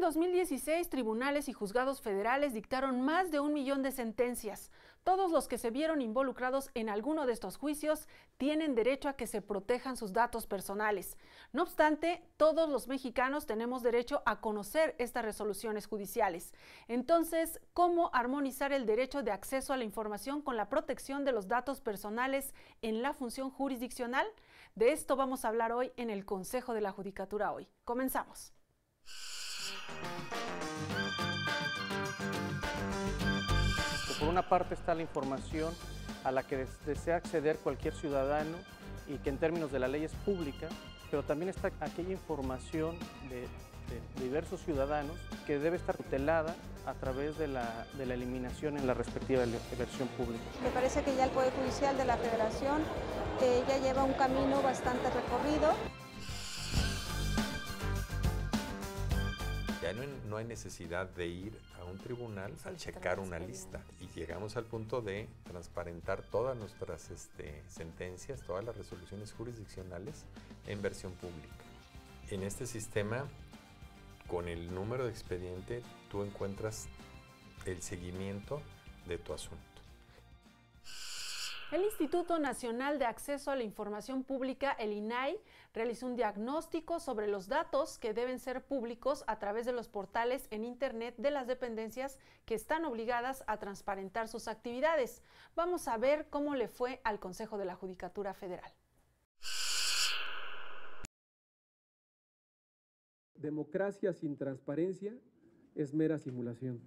2016, tribunales y juzgados federales dictaron más de 1 millón de sentencias. Todos los que se vieron involucrados en alguno de estos juicios tienen derecho a que se protejan sus datos personales. No obstante, todos los mexicanos tenemos derecho a conocer estas resoluciones judiciales. Entonces, ¿cómo armonizar el derecho de acceso a la información con la protección de los datos personales en la función jurisdiccional? De esto vamos a hablar hoy en el Consejo de la Judicatura Hoy. Comenzamos. Por una parte está la información a la que desea acceder cualquier ciudadano y que en términos de la ley es pública, pero también está aquella información de diversos ciudadanos que debe estar tutelada a través de la eliminación en la respectiva versión pública. Me parece que ya el Poder Judicial de la Federación ya lleva un camino bastante recorrido. Ya no hay necesidad de ir a un tribunal a checar una lista y llegamos al punto de transparentar todas nuestras sentencias, todas las resoluciones jurisdiccionales en versión pública. En este sistema, con el número de expediente, tú encuentras el seguimiento de tu asunto. El Instituto Nacional de Acceso a la Información Pública, el INAI, realizó un diagnóstico sobre los datos que deben ser públicos a través de los portales en Internet de las dependencias que están obligadas a transparentar sus actividades. Vamos a ver cómo le fue al Consejo de la Judicatura Federal. Democracia sin transparencia es mera simulación.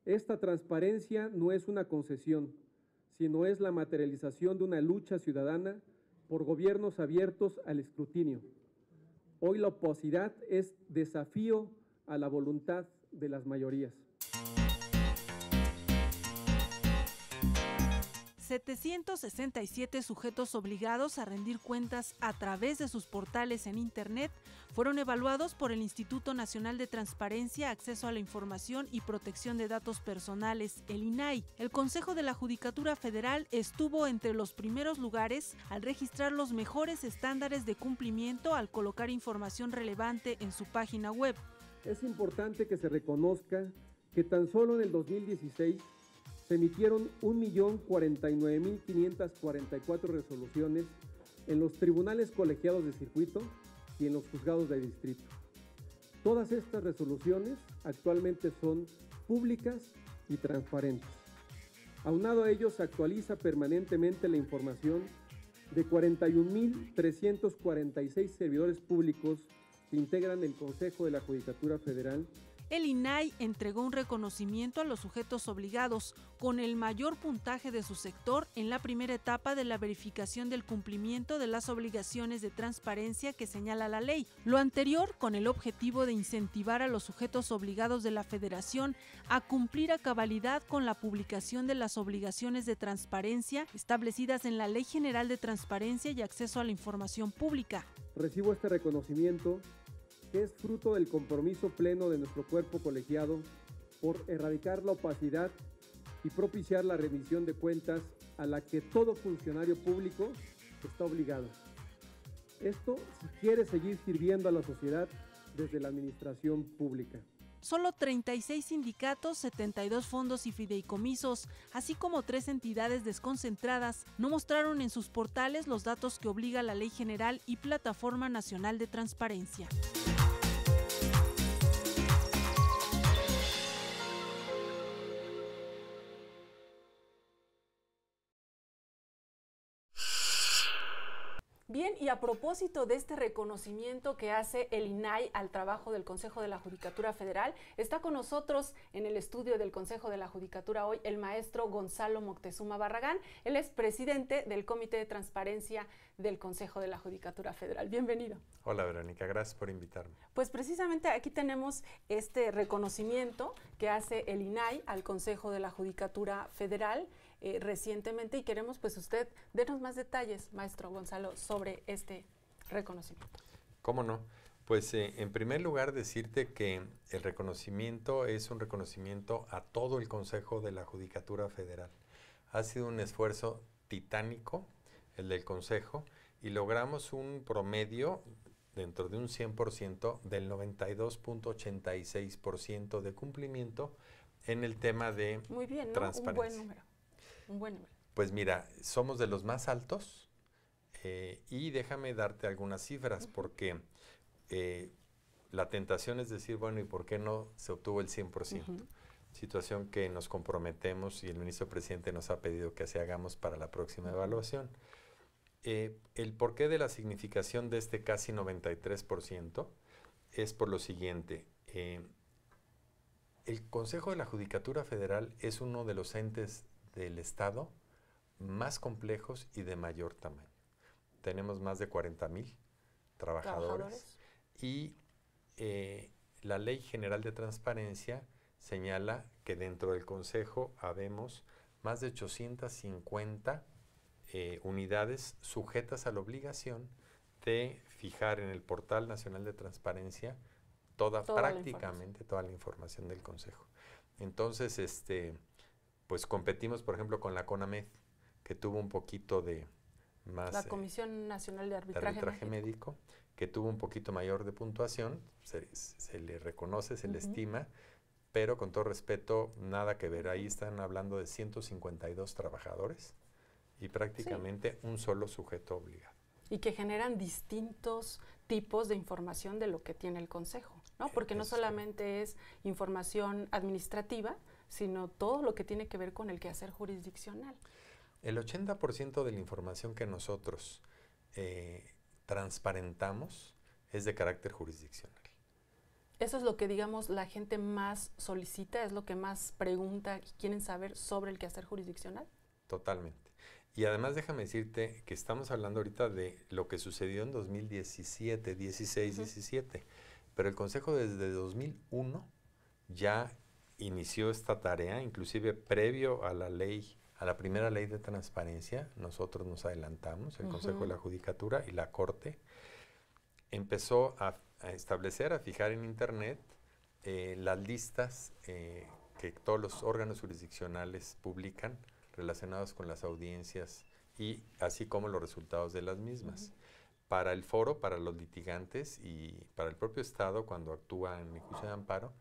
Esta transparencia no es una concesión, sino es la materialización de una lucha ciudadana por gobiernos abiertos al escrutinio. Hoy la opacidad es desafío a la voluntad de las mayorías. 767 sujetos obligados a rendir cuentas a través de sus portales en Internet fueron evaluados por el Instituto Nacional de Transparencia, Acceso a la Información y Protección de Datos Personales, el INAI. El Consejo de la Judicatura Federal estuvo entre los primeros lugares al registrar los mejores estándares de cumplimiento al colocar información relevante en su página web. Es importante que se reconozca que tan solo en el 2016 se emitieron 1.049.544 resoluciones en los tribunales colegiados de circuito y en los juzgados de distrito. Todas estas resoluciones actualmente son públicas y transparentes. Aunado a ello, se actualiza permanentemente la información de 41.346 servidores públicos que integran el Consejo de la Judicatura Federal. El INAI entregó un reconocimiento a los sujetos obligados con el mayor puntaje de su sector en la primera etapa de la verificación del cumplimiento de las obligaciones de transparencia que señala la ley. Lo anterior con el objetivo de incentivar a los sujetos obligados de la Federación a cumplir a cabalidad con la publicación de las obligaciones de transparencia establecidas en la Ley General de Transparencia y Acceso a la Información Pública. Recibo este reconocimiento, que es fruto del compromiso pleno de nuestro cuerpo colegiado por erradicar la opacidad y propiciar la rendición de cuentas a la que todo funcionario público está obligado. Esto si quiere seguir sirviendo a la sociedad desde la administración pública. Solo 36 sindicatos, 72 fondos y fideicomisos, así como 3 entidades desconcentradas, no mostraron en sus portales los datos que obliga la Ley General y Plataforma Nacional de Transparencia. Bien, y a propósito de este reconocimiento que hace el INAI al trabajo del Consejo de la Judicatura Federal, está con nosotros en el estudio del Consejo de la Judicatura Hoy el maestro Gonzalo Moctezuma Barragán. Él es presidente del Comité de Transparencia del Consejo de la Judicatura Federal. Bienvenido. Hola, Verónica, gracias por invitarme. Pues precisamente aquí tenemos este reconocimiento que hace el INAI al Consejo de la Judicatura Federal recientemente, y queremos pues usted denos más detalles, maestro Gonzalo, sobre este reconocimiento. ¿Cómo no? Pues en primer lugar decirte que el reconocimiento es un reconocimiento a todo el Consejo de la Judicatura Federal. Ha sido un esfuerzo titánico el del Consejo y logramos un promedio dentro de un 100% del 92.86% de cumplimiento en el tema de Muy bien, ¿no? transparencia. Un buen número. Un buen número. Pues mira, somos de los más altos y déjame darte algunas cifras porque la tentación es decir, bueno, ¿y por qué no se obtuvo el 100%? Situación que nos comprometemos y el ministro presidente nos ha pedido que así hagamos para la próxima evaluación. El porqué de la significación de este casi 93% es por lo siguiente. El Consejo de la Judicatura Federal es uno de los entes del Estado más complejos y de mayor tamaño. Tenemos más de 40,000 trabajadores y la Ley General de Transparencia señala que dentro del Consejo habemos más de 850 unidades sujetas a la obligación de fijar en el Portal Nacional de Transparencia prácticamente toda la información del Consejo. Entonces, pues competimos, por ejemplo, con la CONAMED, que tuvo un poquito de más... La Comisión Nacional de Arbitraje Médico, que tuvo un poquito mayor de puntuación, se le reconoce, se le estima, pero con todo respeto, nada que ver. Ahí están hablando de 152 trabajadores y prácticamente un solo sujeto obligado. Y que generan distintos tipos de información de lo que tiene el Consejo, ¿no? Porque no solamente es información administrativa, sino todo lo que tiene que ver con el quehacer jurisdiccional. El 80% de la información que nosotros transparentamos es de carácter jurisdiccional. Eso es lo que, digamos, la gente más solicita, es lo que más pregunta y quieren saber sobre el quehacer jurisdiccional. Totalmente. Y además déjame decirte que estamos hablando ahorita de lo que sucedió en 2017, 16, 17, pero el Consejo desde 2001 ya inició esta tarea, inclusive previo a la ley, a la primera ley de transparencia, nosotros nos adelantamos, el Consejo de la Judicatura y la Corte empezó a establecer, a fijar en Internet las listas que todos los órganos jurisdiccionales publican relacionados con las audiencias y así como los resultados de las mismas. Para el foro, para los litigantes y para el propio Estado cuando actúa en el juicio de amparo,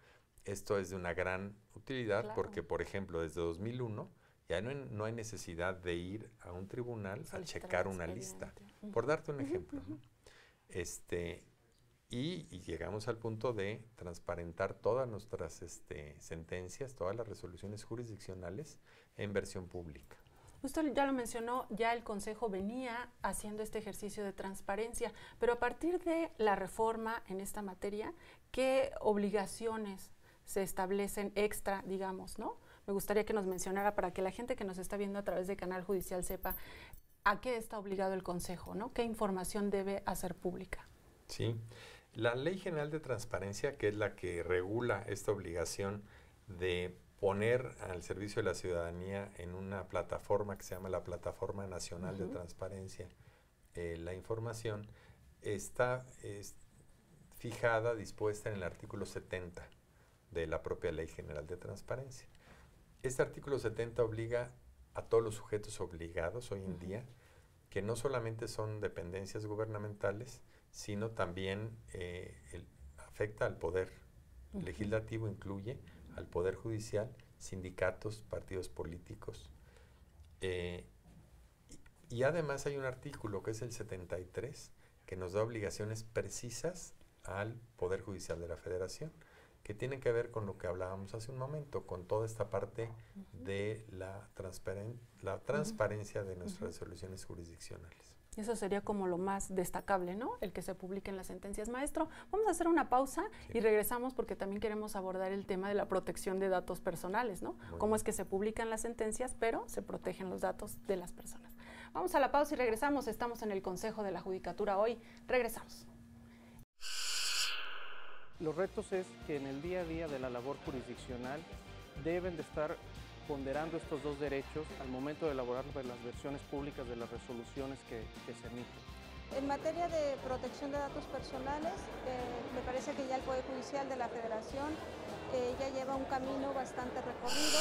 esto es de una gran utilidad porque, por ejemplo, desde 2001 ya no hay necesidad de ir a un tribunal a checar una lista, por darte un ejemplo. ¿No? Y llegamos al punto de transparentar todas nuestras sentencias, todas las resoluciones jurisdiccionales en versión pública. Usted ya lo mencionó, ya el Consejo venía haciendo este ejercicio de transparencia, pero a partir de la reforma en esta materia, ¿qué obligaciones se establecen extra, digamos, ¿no? Me gustaría que nos mencionara para que la gente que nos está viendo a través de Canal Judicial sepa a qué está obligado el Consejo, ¿no? ¿Qué información debe hacer pública? Sí. La Ley General de Transparencia, que es la que regula esta obligación de poner al servicio de la ciudadanía en una plataforma que se llama la Plataforma Nacional de Transparencia, la información, está fijada, dispuesta en el artículo 70 de la propia Ley General de Transparencia. Este artículo 70 obliga a todos los sujetos obligados hoy en día, que no solamente son dependencias gubernamentales, sino también afecta al poder legislativo, incluye al poder judicial, sindicatos, partidos políticos. Y además hay un artículo que es el 73, que nos da obligaciones precisas al Poder Judicial de la Federación, que tienen que ver con lo que hablábamos hace un momento, con toda esta parte de la transparencia de nuestras resoluciones jurisdiccionales. Eso sería como lo más destacable, ¿no? El que se publiquen las sentencias. Maestro, vamos a hacer una pausa y regresamos porque también queremos abordar el tema de la protección de datos personales, ¿no? Cómo es que se publican las sentencias, pero se protegen los datos de las personas. Vamos a la pausa y regresamos. Estamos en el Consejo de la Judicatura hoy. Regresamos. Los retos es que en el día a día de la labor jurisdiccional deben de estar ponderando estos dos derechos al momento de elaborar las versiones públicas de las resoluciones que se emiten. En materia de protección de datos personales, me parece que ya el Poder Judicial de la Federación ya lleva un camino bastante recorrido.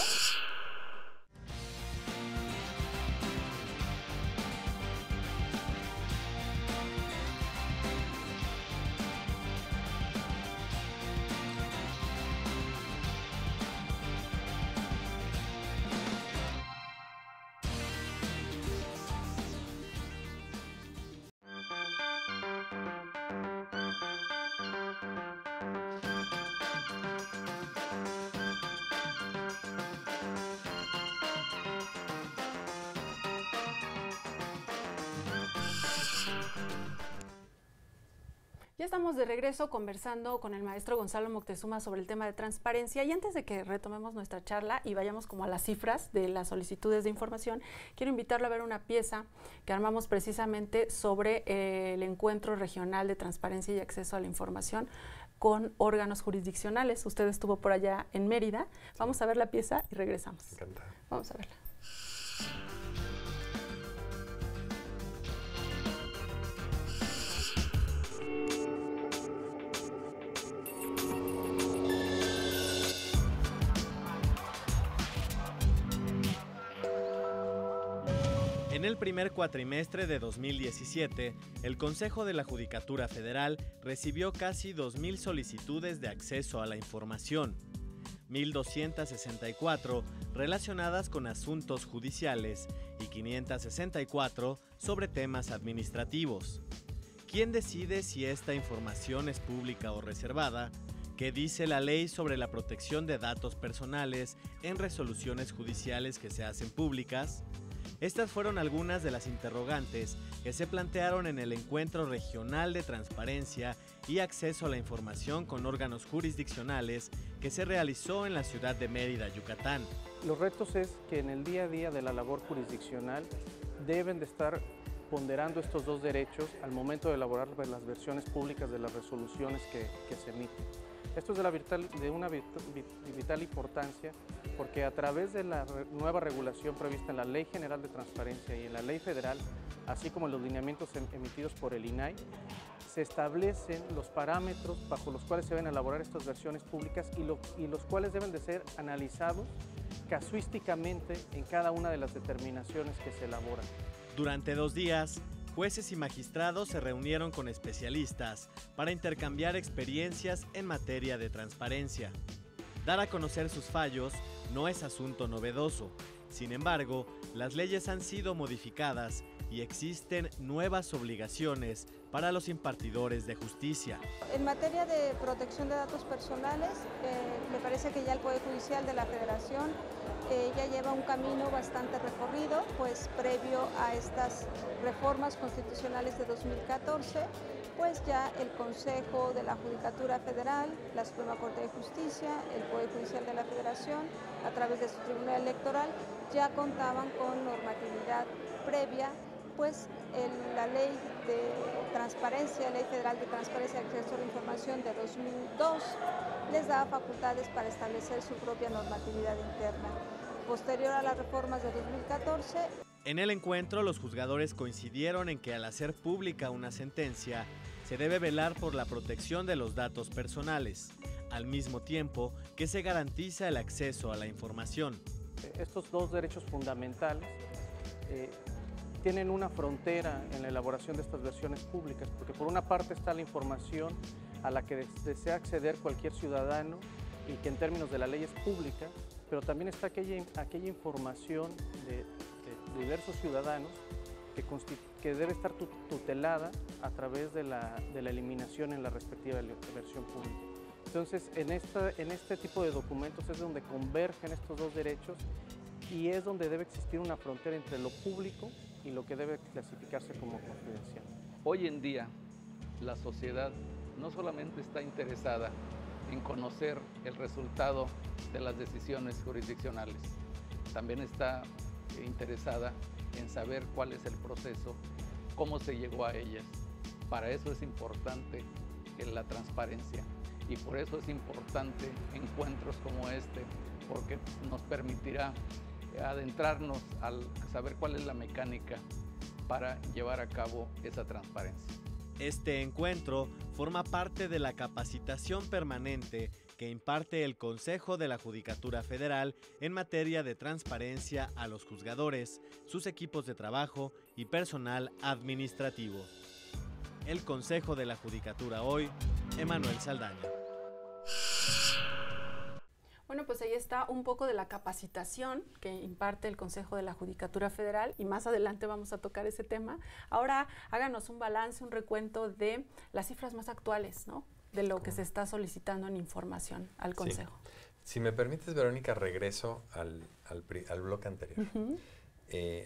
Ya estamos de regreso conversando con el maestro Gonzalo Moctezuma sobre el tema de transparencia, y antes de que retomemos nuestra charla y vayamos como a las cifras de las solicitudes de información, quiero invitarlo a ver una pieza que armamos precisamente sobre el Encuentro Regional de Transparencia y Acceso a la Información con órganos jurisdiccionales. Usted estuvo por allá en Mérida. Vamos a ver la pieza y regresamos. Encantado. Vamos a verla. En el primer cuatrimestre de 2017, el Consejo de la Judicatura Federal recibió casi 2,000 solicitudes de acceso a la información, 1,264 relacionadas con asuntos judiciales y 564 sobre temas administrativos. ¿Quién decide si esta información es pública o reservada? ¿Qué dice la ley sobre la protección de datos personales en resoluciones judiciales que se hacen públicas? Estas fueron algunas de las interrogantes que se plantearon en el Encuentro Regional de Transparencia y Acceso a la Información con órganos jurisdiccionales que se realizó en la ciudad de Mérida, Yucatán. Los retos es que en el día a día de la labor jurisdiccional deben de estar ponderando estos dos derechos al momento de elaborar las versiones públicas de las resoluciones que se emiten. Esto es de una vital importancia porque a través de la nueva regulación prevista en la Ley General de Transparencia y en la Ley Federal, así como en los lineamientos emitidos por el INAI, se establecen los parámetros bajo los cuales se deben elaborar estas versiones públicas y los cuales deben de ser analizados casuísticamente en cada una de las determinaciones que se elaboran. Durante 2 días, jueces y magistrados se reunieron con especialistas para intercambiar experiencias en materia de transparencia. Dar a conocer sus fallos no es asunto novedoso. Sin embargo, las leyes han sido modificadas y existen nuevas obligaciones para los impartidores de justicia. En materia de protección de datos personales, me parece que ya el Poder Judicial de la Federación ya lleva un camino bastante recorrido, pues previo a estas reformas constitucionales de 2014, pues ya el Consejo de la Judicatura Federal, la Suprema Corte de Justicia, el Poder Judicial de la Federación, a través de su Tribunal Electoral, ya contaban con normatividad previa, pues la Ley de Transparencia, Ley Federal de Transparencia y Acceso a la Información de 2002, les daba facultades para establecer su propia normatividad interna. Posterior a las reformas de 2014. En el encuentro, los juzgadores coincidieron en que al hacer pública una sentencia, se debe velar por la protección de los datos personales, al mismo tiempo que se garantiza el acceso a la información. Estos dos derechos fundamentales tienen una frontera en la elaboración de estas versiones públicas, porque por una parte está la información a la que desea acceder cualquier ciudadano y que en términos de la ley es pública, pero también está aquella información de diversos ciudadanos que debe estar tutelada a través de la eliminación en la respectiva versión pública. Entonces, en este tipo de documentos es donde convergen estos dos derechos y es donde debe existir una frontera entre lo público y lo que debe clasificarse como confidencial. Hoy en día, la sociedad no solamente está interesada en conocer el resultado de las decisiones jurisdiccionales, también está interesada en saber cuál es el proceso, cómo se llegó a ellas. Para eso es importante la transparencia y por eso es importante encuentros como este, porque nos permitirá adentrarnos al saber cuál es la mecánica para llevar a cabo esa transparencia. Este encuentro forma parte de la capacitación permanente que imparte el Consejo de la Judicatura Federal en materia de transparencia a los juzgadores, sus equipos de trabajo y personal administrativo. El Consejo de la Judicatura hoy, Emanuel Saldaña. Bueno, pues ahí está un poco de la capacitación que imparte el Consejo de la Judicatura Federal y más adelante vamos a tocar ese tema. Ahora háganos un balance, un recuento de las cifras más actuales, ¿no? De lo que se está solicitando en información al Consejo. Sí. Si me permites, Verónica, regreso al bloque anterior.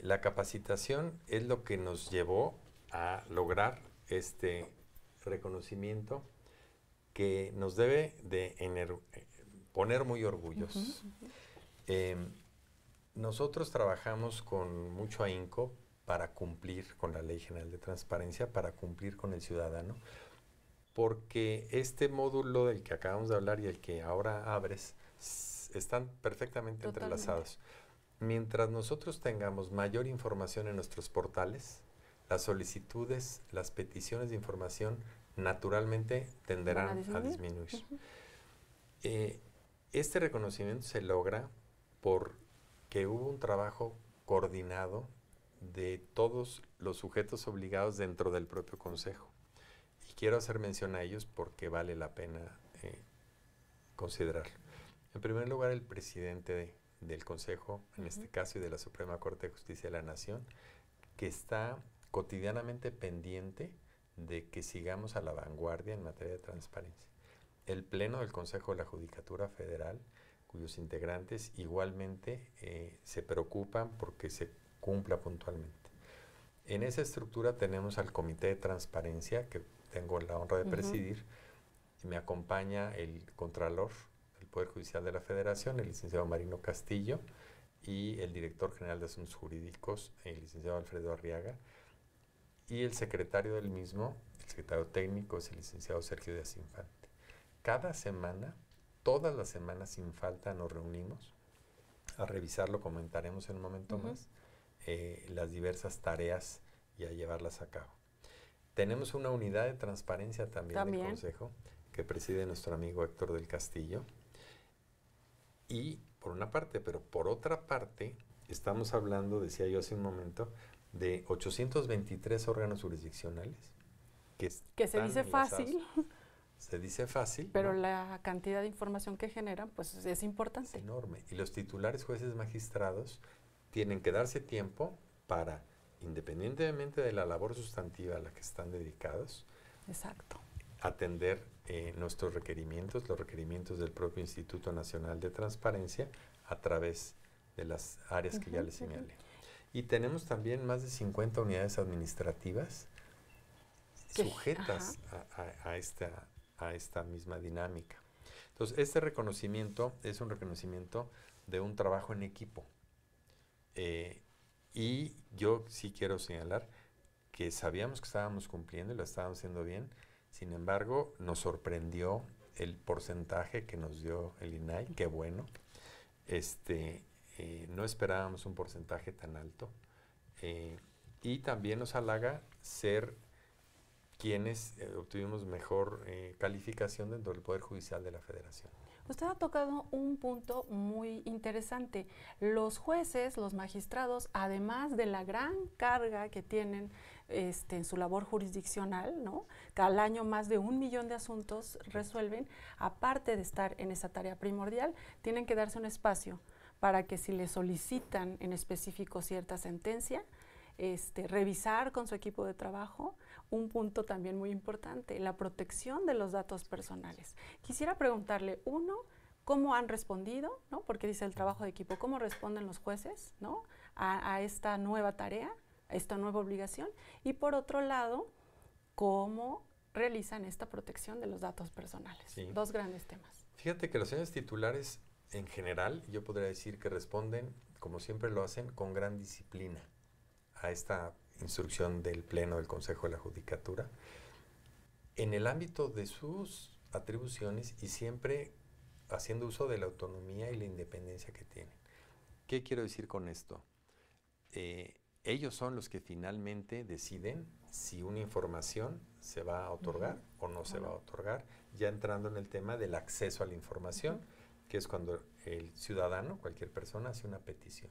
La capacitación es lo que nos llevó a lograr este reconocimiento que nos debe de poner muy orgullosos. Nosotros trabajamos con mucho ahínco para cumplir con la Ley General de Transparencia, para cumplir con el ciudadano, porque este módulo del que acabamos de hablar y el que ahora abres están perfectamente entrelazados. Mientras nosotros tengamos mayor información en nuestros portales, las solicitudes, las peticiones de información naturalmente tenderán a disminuir. Este reconocimiento se logra porque hubo un trabajo coordinado de todos los sujetos obligados dentro del propio Consejo. Y quiero hacer mención a ellos porque vale la pena considerarlo. En primer lugar, el presidente del Consejo, en este caso, y de la Suprema Corte de Justicia de la Nación, que está cotidianamente pendiente de que sigamos a la vanguardia en materia de transparencia. El Pleno del Consejo de la Judicatura Federal, cuyos integrantes igualmente se preocupan porque se cumpla puntualmente. En esa estructura tenemos al Comité de Transparencia, que tengo la honra de presidir, y me acompaña el Contralor del Poder Judicial de la Federación, el licenciado Marino Castillo, y el Director General de Asuntos Jurídicos, el licenciado Alfredo Arriaga, y el secretario del mismo, el secretario técnico, es el licenciado Sergio Díaz Infante. Cada semana, todas las semanas sin falta, nos reunimos a revisarlo, comentaremos en un momento más, las diversas tareas y a llevarlas a cabo. Tenemos una unidad de transparencia también del Consejo, que preside nuestro amigo Héctor del Castillo. Y por una parte, pero por otra parte, estamos hablando, decía yo hace un momento, de 823 órganos jurisdiccionales. Que se dice fácil. Se dice fácil. Pero ¿no? La cantidad de información que generan, pues es importante. Es enorme. Y los titulares, jueces, magistrados, tienen que darse tiempo para, independientemente de la labor sustantiva a la que están dedicados, exacto, atender nuestros requerimientos, los requerimientos del propio Instituto Nacional de Transparencia, a través de las áreas que ya les señalé. Y tenemos también más de 50 unidades administrativas sujetas a esta misma dinámica. Entonces, este reconocimiento es un reconocimiento de un trabajo en equipo. Y yo sí quiero señalar que sabíamos que estábamos cumpliendo y lo estábamos haciendo bien. Sin embargo, nos sorprendió el porcentaje que nos dio el INAI, qué bueno. No esperábamos un porcentaje tan alto. Y también nos halaga ser quienes obtuvimos mejor calificación dentro del Poder Judicial de la Federación. Usted ha tocado un punto muy interesante. Los jueces, los magistrados, además de la gran carga que tienen en su labor jurisdiccional, ¿no? Cada año más de 1 millón de asuntos resuelven, aparte de estar en esa tarea primordial, tienen que darse un espacio para que si le solicitan en específico cierta sentencia, revisar con su equipo de trabajo. Un punto también muy importante, la protección de los datos personales. Quisiera preguntarle, uno, ¿cómo han respondido? ¿No? Porque dice el trabajo de equipo, ¿cómo responden los jueces, ¿no? a esta nueva tarea, a esta nueva obligación? Y por otro lado, ¿cómo realizan esta protección de los datos personales? Sí. Dos grandes temas. Fíjate que los señores titulares, en general, yo podría decir que responden, como siempre lo hacen, con gran disciplina a esta instrucción del Pleno del Consejo de la Judicatura, en el ámbito de sus atribuciones y siempre haciendo uso de la autonomía y la independencia que tienen. ¿Qué quiero decir con esto? Ellos son los que finalmente deciden si una información se va a otorgar o no se va a otorgar, ya entrando en el tema del acceso a la información, que es cuando el ciudadano, cualquier persona, hace una petición.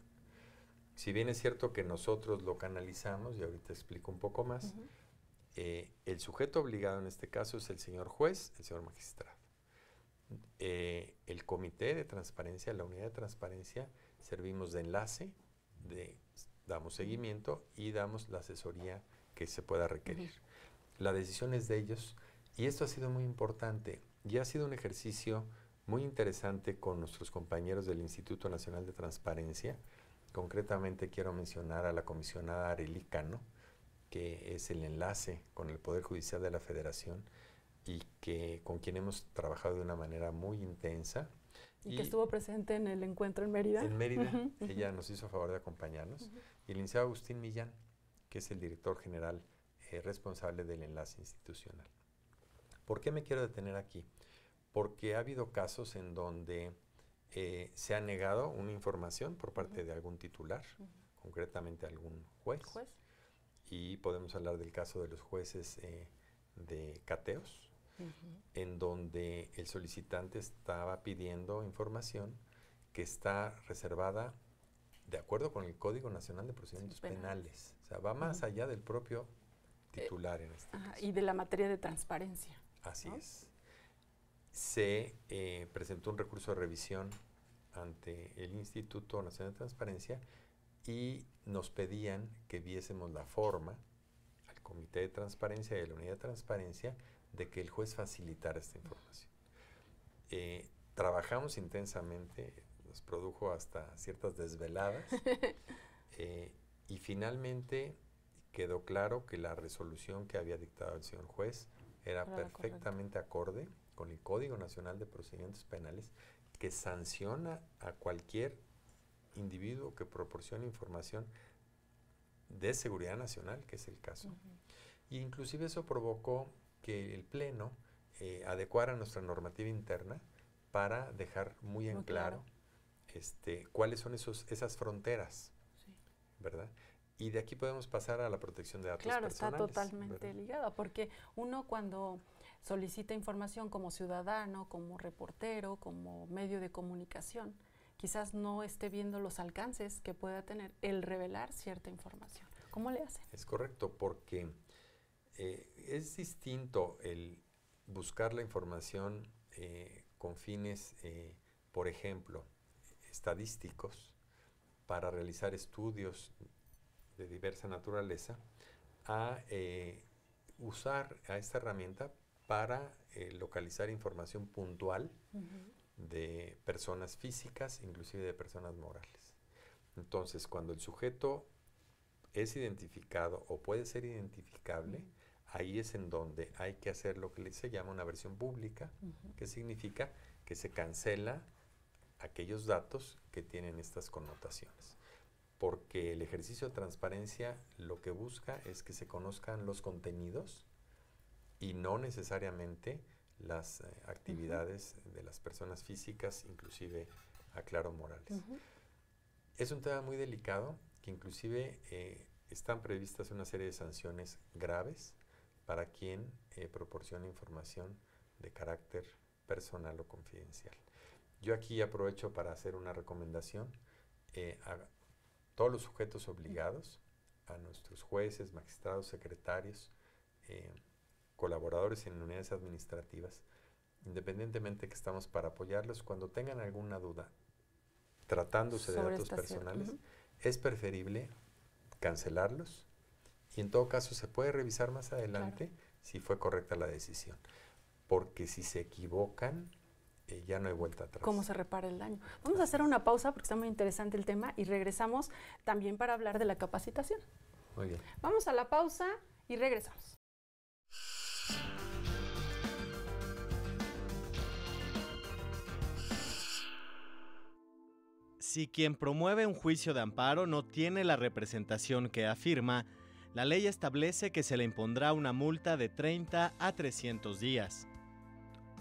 Si bien es cierto que nosotros lo canalizamos, y ahorita explico un poco más, el sujeto obligado en este caso es el señor juez, el señor magistrado. El comité de transparencia, la unidad de transparencia, servimos de enlace, damos seguimiento y damos la asesoría que se pueda requerir. La decisión es de ellos y esto ha sido muy importante y ha sido un ejercicio muy interesante con nuestros compañeros del Instituto Nacional de Transparencia. Concretamente quiero mencionar a la comisionada Arely Cano, que es el enlace con el Poder Judicial de la Federación y con quien hemos trabajado de una manera muy intensa. Y que estuvo presente en el encuentro en Mérida. En Mérida, ella nos hizo favor de acompañarnos. Y el licenciado Agustín Millán, que es el director general responsable del enlace institucional. ¿Por qué me quiero detener aquí? Porque ha habido casos en donde se ha negado una información por parte de algún titular, concretamente algún juez. Y podemos hablar del caso de los jueces de cateos, en donde el solicitante estaba pidiendo información que está reservada de acuerdo con el Código Nacional de Procedimientos Penales. O sea, va más allá del propio titular en este caso. Y de la materia de transparencia. Así es. Se presentó un recurso de revisión ante el Instituto Nacional de Transparencia y nos pedían que viésemos la forma al Comité de Transparencia y a la Unidad de Transparencia de que el juez facilitara esta información. Trabajamos intensamente, nos produjo hasta ciertas desveladas y finalmente quedó claro que la resolución que había dictado el señor juez era perfectamente acorde con el Código Nacional de Procedimientos Penales, que sanciona a cualquier individuo que proporcione información de seguridad nacional, que es el caso. Y inclusive eso provocó que el Pleno adecuara nuestra normativa interna para dejar muy en claro cuáles son esas fronteras, ¿verdad? Y de aquí podemos pasar a la protección de datos personales. Claro, está totalmente ligado, porque uno cuando solicita información como ciudadano, como reportero, como medio de comunicación, quizás no esté viendo los alcances que pueda tener el revelar cierta información. ¿Cómo le hace? Es correcto, porque es distinto el buscar la información con fines, por ejemplo, estadísticos, para realizar estudios de diversa naturaleza, a usar a esta herramienta para localizar información puntual de personas físicas, inclusive de personas morales. Entonces, cuando el sujeto es identificado o puede ser identificable, ahí es en donde hay que hacer lo que se llama una versión pública, que significa que se cancela aquellos datos que tienen estas connotaciones. Porque el ejercicio de transparencia lo que busca es que se conozcan los contenidos y no necesariamente las actividades de las personas físicas, inclusive, aclaro, morales. Es un tema muy delicado que inclusive están previstas una serie de sanciones graves para quien proporciona información de carácter personal o confidencial. Yo aquí aprovecho para hacer una recomendación a todos los sujetos obligados, a nuestros jueces, magistrados, secretarios, colaboradores en unidades administrativas, independientemente que estamos para apoyarlos, cuando tengan alguna duda tratándose de datos personales, es preferible cancelarlos y en todo caso se puede revisar más adelante si fue correcta la decisión, porque si se equivocan ya no hay vuelta atrás. ¿Cómo se repara el daño? Vamos a hacer una pausa porque está muy interesante el tema y regresamos también para hablar de la capacitación. Muy bien. Vamos a la pausa y regresamos. Si quien promueve un juicio de amparo no tiene la representación que afirma, la ley establece que se le impondrá una multa de 30 a 300 días.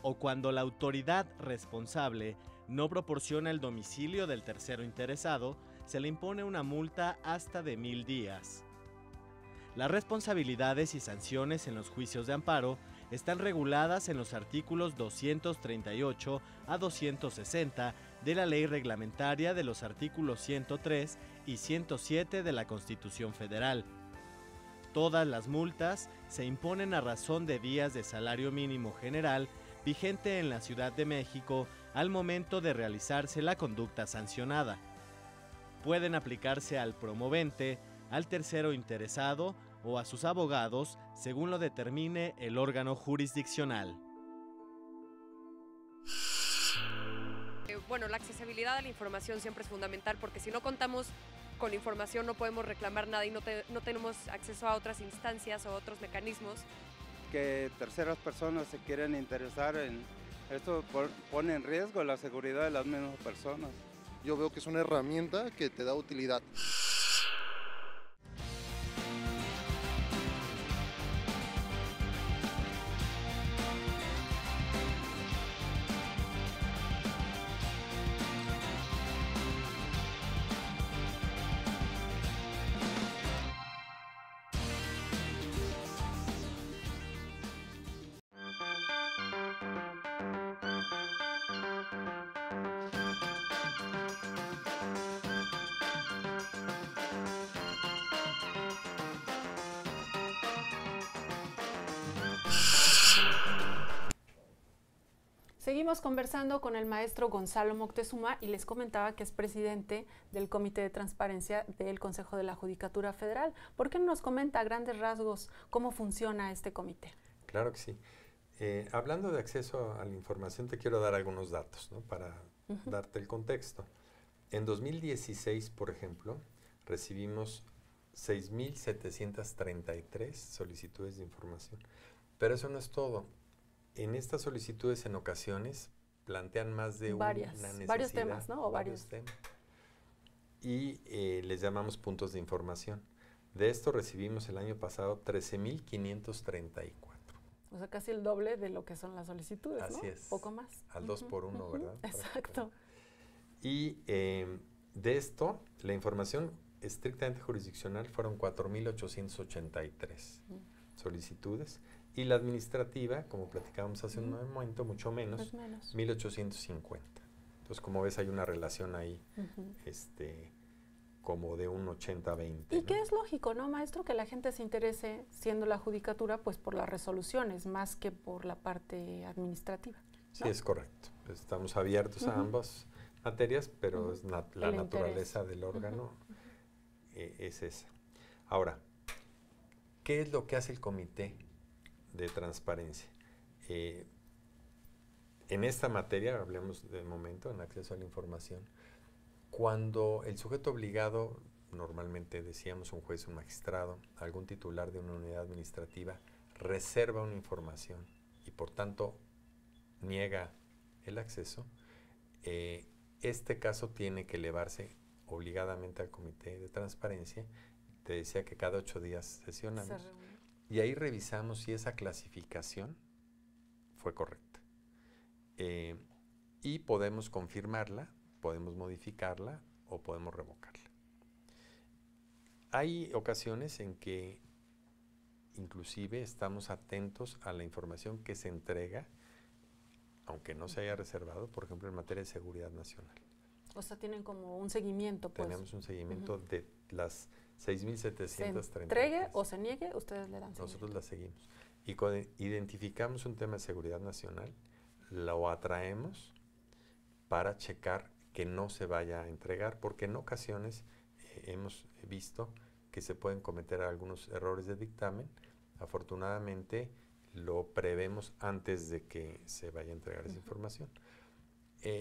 O cuando la autoridad responsable no proporciona el domicilio del tercero interesado, se le impone una multa hasta de 1000 días. Las responsabilidades y sanciones en los juicios de amparo están reguladas en los artículos 238 a 260 de la Ley Reglamentaria de los artículos 103 y 107 de la Constitución Federal. Todas las multas se imponen a razón de días de salario mínimo general vigente en la Ciudad de México al momento de realizarse la conducta sancionada. Pueden aplicarse al promovente, al tercero interesado o a sus abogados, según lo determine el órgano jurisdiccional. Bueno, la accesibilidad a la información siempre es fundamental porque si no contamos con la información no podemos reclamar nada y no tenemos acceso a otras instancias o otros mecanismos. Que terceras personas se quieren interesar en esto, pone en riesgo la seguridad de las mismas personas. Yo veo que es una herramienta que te da utilidad. Seguimos conversando con el maestro Gonzalo Moctezuma y les comentaba que es presidente del Comité de Transparencia del Consejo de la Judicatura Federal. ¿Por qué no nos comenta a grandes rasgos cómo funciona este comité? Claro que sí. Hablando de acceso a la información, te quiero dar algunos datos, ¿no? Para darte el contexto. En 2016, por ejemplo, recibimos 6,733 solicitudes de información. Pero eso no es todo. En estas solicitudes en ocasiones plantean más de una necesidad. Varios temas, ¿no? Varios temas. Y les llamamos puntos de información. De esto recibimos el año pasado 13,534. O sea, casi el doble de lo que son las solicitudes, ¿no? Así es. Poco más. Al 2 por 1, ¿verdad? Exacto. Y de esto, la información estrictamente jurisdiccional fueron 4,883 solicitudes. Y la administrativa, como platicábamos hace un momento, mucho menos, 1,850. Entonces, como ves, hay una relación ahí, como de un 80-20. Y que es lógico, ¿no, maestro? Que la gente se interese, siendo la judicatura, pues por las resoluciones, más que por la parte administrativa, ¿no? Sí, es correcto. Estamos abiertos a ambas materias, pero es la naturaleza del órgano es esa. Ahora, ¿qué es lo que hace el comité de transparencia? En esta materia, hablemos de momento, en acceso a la información, cuando el sujeto obligado, normalmente decíamos un juez, un magistrado, algún titular de una unidad administrativa, reserva una información y por tanto niega el acceso, este caso tiene que elevarse obligadamente al comité de transparencia. Te decía que cada 8 días sesionamos. Y ahí revisamos si esa clasificación fue correcta. Y podemos confirmarla, podemos modificarla o podemos revocarla. Hay ocasiones en que inclusive estamos atentos a la información que se entrega, aunque no se haya reservado, por ejemplo, en materia de seguridad nacional. O sea, tienen como un seguimiento, pues. Tenemos un seguimiento de las 6,733. Se entregue o se niegue, ustedes le dan seguimiento. Nosotros la seguimos. Y cuando identificamos un tema de seguridad nacional, lo atraemos para checar que no se vaya a entregar, porque en ocasiones hemos visto que se pueden cometer algunos errores de dictamen. Afortunadamente, lo prevemos antes de que se vaya a entregar esa información.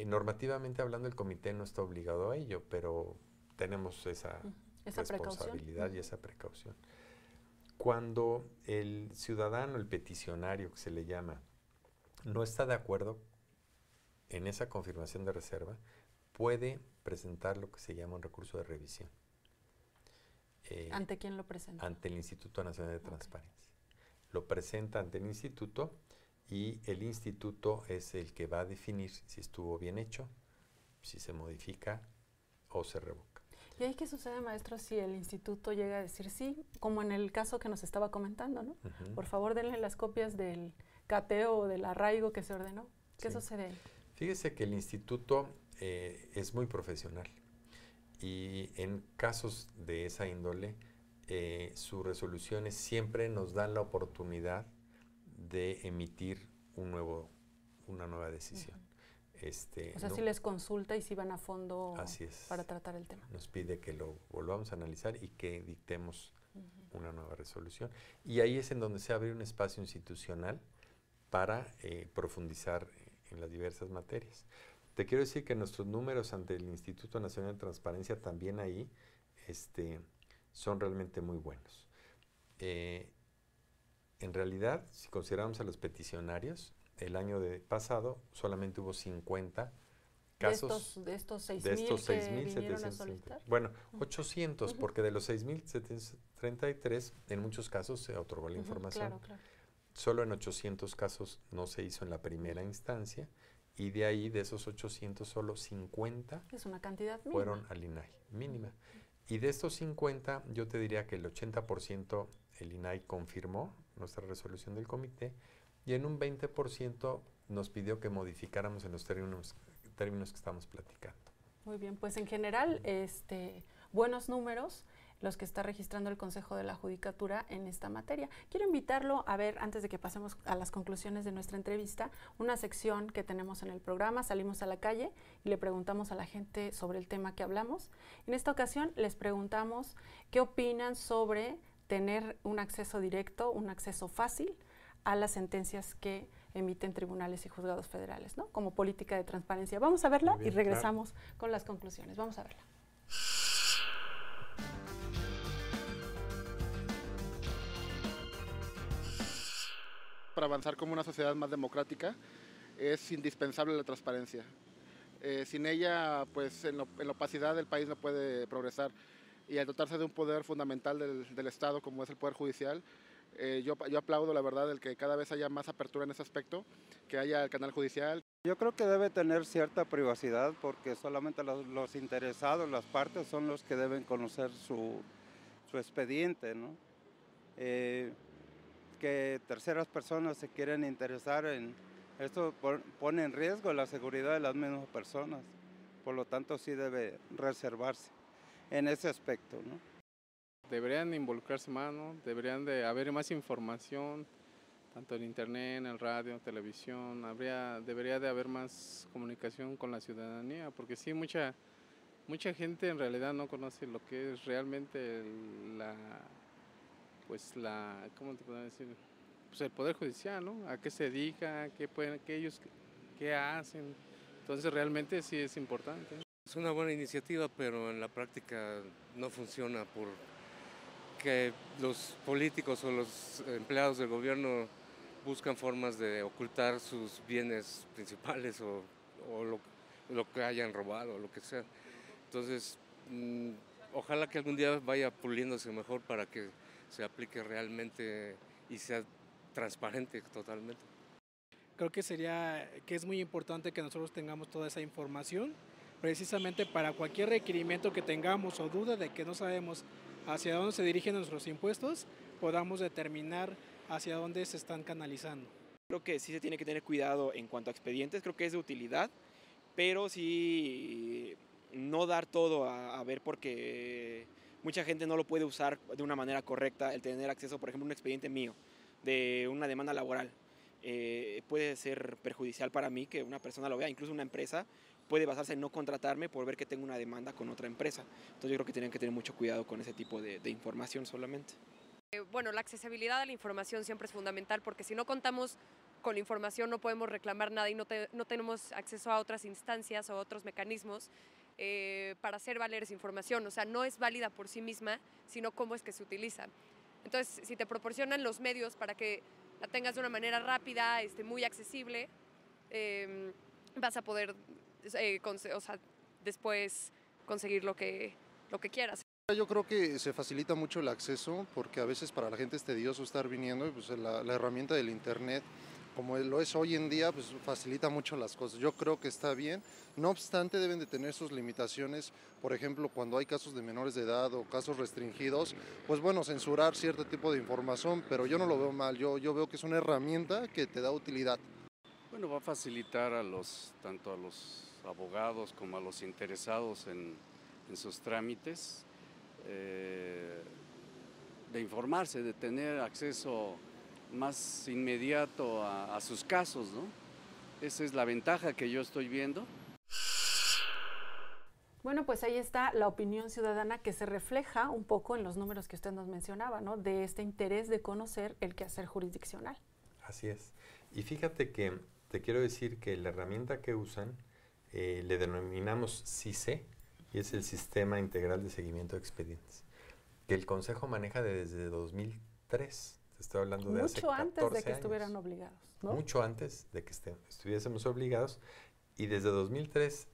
Normativamente hablando, el comité no está obligado a ello, pero tenemos esa responsabilidad y esa precaución. Cuando el ciudadano, el peticionario que se le llama, no está de acuerdo en esa confirmación de reserva, puede presentar lo que se llama un recurso de revisión. ¿Ante quién lo presenta? Ante el Instituto Nacional de Transparencia. Lo presenta ante el instituto y el instituto es el que va a definir si estuvo bien hecho, si se modifica o se revoca. ¿Y ahí qué sucede, maestro, si el instituto llega a decir sí, como en el caso que nos estaba comentando, ¿no? Por favor, denle las copias del cateo o del arraigo que se ordenó. ¿Qué sucede ahí? Fíjese que el instituto es muy profesional y en casos de esa índole, sus resoluciones siempre nos dan la oportunidad de emitir una nueva decisión. O sea, si les consulta y si van a fondo para tratar el tema. Nos pide que lo volvamos a analizar y que dictemos una nueva resolución. Y ahí es en donde se abre un espacio institucional para profundizar en las diversas materias. Te quiero decir que nuestros números ante el Instituto Nacional de Transparencia también ahí son realmente muy buenos. En realidad, si consideramos a los peticionarios, el año pasado solamente hubo 50 casos. De estos 6,000 que vinieron a solicitar. Bueno, 800, porque de los 6,733, en muchos casos se otorgó la información. Claro, claro. Solo en 800 casos no se hizo en la primera instancia, y de ahí, de esos 800, solo 50 es una cantidad mínima. Fueron al INAI, mínima. Y de estos 50, yo te diría que el 80% el INAI confirmó nuestra resolución del comité, y en un 20% nos pidió que modificáramos en los términos que estamos platicando. Muy bien, pues en general, buenos números los que está registrando el Consejo de la Judicatura en esta materia. Quiero invitarlo a ver, antes de que pasemos a las conclusiones de nuestra entrevista, una sección que tenemos en el programa, Salimos a la Calle, y le preguntamos a la gente sobre el tema que hablamos. En esta ocasión les preguntamos qué opinan sobre tener un acceso directo, un acceso fácil a las sentencias que emiten tribunales y juzgados federales, ¿no? Como política de transparencia. Vamos a verla y regresamos con las conclusiones. Vamos a verla. Para avanzar como una sociedad más democrática es indispensable la transparencia. Sin ella, pues en la opacidad el país no puede progresar, y al dotarse de un poder fundamental del Estado como es el Poder Judicial, yo aplaudo la verdad el que cada vez haya más apertura en ese aspecto, que haya el canal judicial. Yo creo que debe tener cierta privacidad, porque solamente los interesados, las partes, son los que deben conocer su expediente, ¿no? Que terceras personas se quieren interesar en esto pone en riesgo la seguridad de las mismas personas, por lo tanto sí debe reservarse en ese aspecto, ¿no? Deberían involucrarse más, ¿no? Deberían de haber más información, tanto en internet, en el radio, televisión. Debería de haber más comunicación con la ciudadanía, porque sí, mucha gente en realidad no conoce lo que es realmente ¿cómo te puedo decir? Pues el Poder Judicial, ¿no? A qué se dedica, qué hacen. Entonces realmente sí es importante. Es una buena iniciativa, pero en la práctica no funciona porque los políticos o los empleados del gobierno buscan formas de ocultar sus bienes principales o lo que hayan robado, o lo que sea. Entonces, ojalá que algún día vaya puliéndose mejor para que se aplique realmente y sea transparente totalmente. Creo que es muy importante que nosotros tengamos toda esa información, precisamente para cualquier requerimiento que tengamos o duda de que no sabemos hacia dónde se dirigen nuestros impuestos, podamos determinar hacia dónde se están canalizando. Creo que sí se tiene que tener cuidado en cuanto a expedientes, creo que es de utilidad, pero sí no dar todo a ver, porque mucha gente no lo puede usar de una manera correcta, el tener acceso, por ejemplo, a un expediente mío de una demanda laboral. Puede ser perjudicial para mí que una persona lo vea, incluso una empresa puede basarse en no contratarme por ver que tengo una demanda con otra empresa. Entonces yo creo que tienen que tener mucho cuidado con ese tipo de información solamente. Bueno, la accesibilidad a la información siempre es fundamental, porque si no contamos con la información no podemos reclamar nada y no tenemos acceso a otras instancias o otros mecanismos para hacer valer esa información. O sea, no es válida por sí misma, sino cómo es que se utiliza. Entonces, si te proporcionan los medios para que la tengas de una manera rápida, muy accesible, vas a poder después conseguir lo que quieras. Yo creo que se facilita mucho el acceso, porque a veces para la gente es tedioso estar viniendo, y pues la herramienta del internet, como lo es hoy en día, pues facilita mucho las cosas. Yo creo que está bien, no obstante deben de tener sus limitaciones. Por ejemplo, cuando hay casos de menores de edad o casos restringidos, pues bueno, censurar cierto tipo de información, pero yo no lo veo mal, yo veo que es una herramienta que te da utilidad. Bueno, va a facilitar tanto a los abogados como a los interesados en sus trámites, de informarse, de tener acceso más inmediato a sus casos, ¿no? Esa es la ventaja que yo estoy viendo. Bueno, pues ahí está la opinión ciudadana, que se refleja un poco en los números que usted nos mencionaba, ¿no? De este interés de conocer el quehacer jurisdiccional. Así es. Y fíjate que te quiero decir que la herramienta que usan le denominamos CICE, y es el Sistema Integral de Seguimiento de Expedientes, que el Consejo maneja desde 2003. Te estoy hablando de hace 14 años. Mucho antes de que estuvieran obligados, ¿no? Mucho antes de que estuviésemos obligados, y desde 2003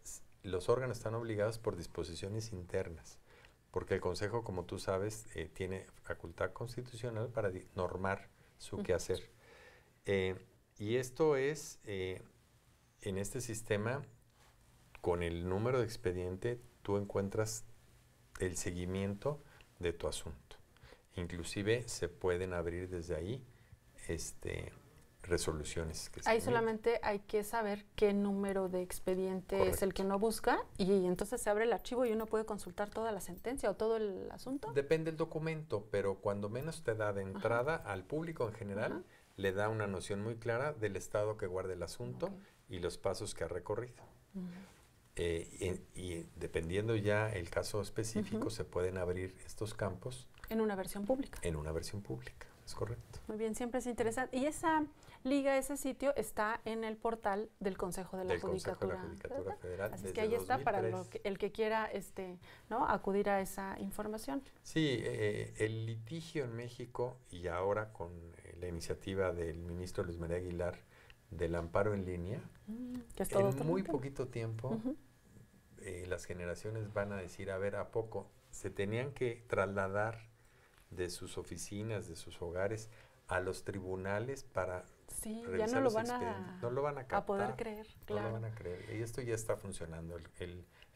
los órganos están obligados por disposiciones internas, porque el Consejo, como tú sabes, tiene facultad constitucional para normar su quehacer. Y esto es, en este sistema, con el número de expediente, tú encuentras el seguimiento de tu asunto. Inclusive se pueden abrir desde ahí resoluciones. Ahí solamente hay que saber qué número de expediente es el que uno busca, y entonces se abre el archivo y uno puede consultar toda la sentencia o todo el asunto. Depende del documento, pero cuando menos te da de entrada al público en general, le da una noción muy clara del estado que guarda el asunto y los pasos que ha recorrido. Y dependiendo ya el caso específico, se pueden abrir estos campos. En una versión pública. En una versión pública, es correcto. Muy bien, siempre es interesante. Y esa liga, ese sitio está en el portal del Consejo de la Judicatura Federal. Así que ahí está para el que quiera ¿no? acudir a esa información. Sí, el litigio en México, y ahora con la iniciativa del ministro Luis María Aguilar del amparo en línea, que es todo en muy poquito tiempo las generaciones van a decir, a ver, ¿a poco se tenían que trasladar de sus oficinas, de sus hogares, a los tribunales para ya no lo van a captar, poder creer? Claro. No lo van a creer. Y esto ya está funcionando.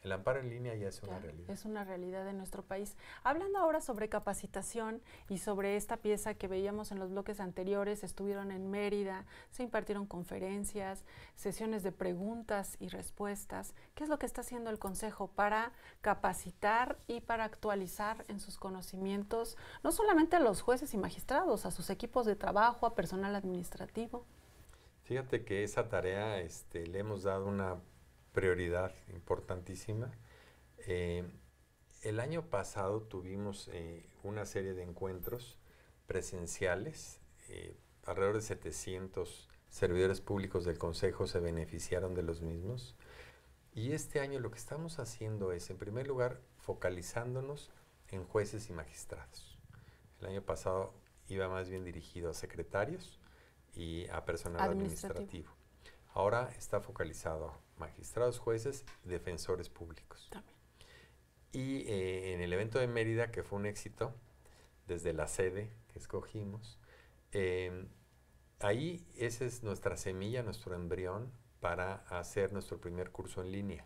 El amparo en línea ya es una realidad. Es una realidad en nuestro país. Hablando ahora sobre capacitación y sobre esta pieza que veíamos en los bloques anteriores, estuvieron en Mérida, se impartieron conferencias, sesiones de preguntas y respuestas. ¿Qué es lo que está haciendo el Consejo para capacitar y para actualizar en sus conocimientos, no solamente a los jueces y magistrados, a sus equipos de trabajo, a personal administrativo? Fíjate que esa tarea le hemos dado una prioridad importantísima. El año pasado tuvimos una serie de encuentros presenciales, alrededor de 700 servidores públicos del Consejo se beneficiaron de los mismos, y este año lo que estamos haciendo es, en primer lugar, focalizándonos en jueces y magistrados. El año pasado iba más bien dirigido a secretarios y a personal administrativo. Ahora está focalizado a magistrados, jueces, defensores públicos. También. Y en el evento de Mérida, que fue un éxito, desde la sede que escogimos, ahí esa es nuestra semilla, nuestro embrión para hacer nuestro primer curso en línea.